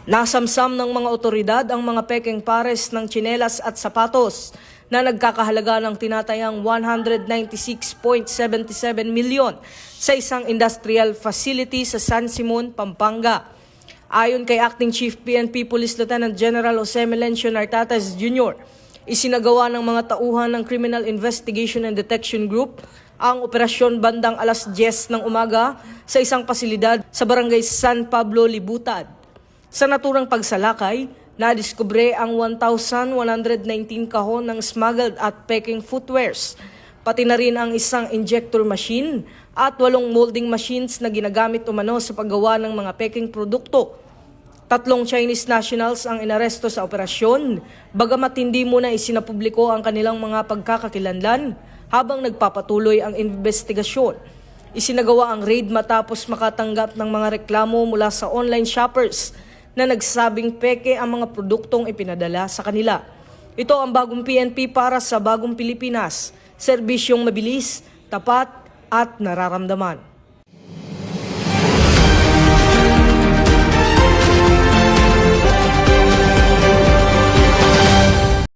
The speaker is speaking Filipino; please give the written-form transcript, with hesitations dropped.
Nasamsam ng mga otoridad ang mga pekeng pares ng tsinelas at sapatos na nagkakahalaga ng tinatayang 196.77 milyon sa isang industrial facility sa San Simon, Pampanga. Ayon kay Acting Chief PNP Police Lieutenant General Jose Melencio Nartates Jr., isinagawa ng mga tauhan ng Criminal Investigation and Detection Group ang operasyon bandang alas 10 ng umaga sa isang pasilidad sa barangay San Pablo, Libutad. Sa naturang pagsalakay, nadiskubre ang 1,119 kahon ng smuggled at peking footwears, pati na rin ang isang injector machine at 8 molding machines na ginagamit umano sa paggawa ng mga peking produkto. 3 Chinese nationals ang inaresto sa operasyon, bagamat hindi muna isinapubliko ang kanilang mga pagkakakilanlan habang nagpapatuloy ang investigasyon. Isinagawa ang raid matapos makatanggap ng mga reklamo mula sa online shoppers na nagsabing peke ang mga produktong ipinadala sa kanila. Ito ang bagong PNP para sa bagong Pilipinas, serbisyong mabilis, tapat at nararamdaman.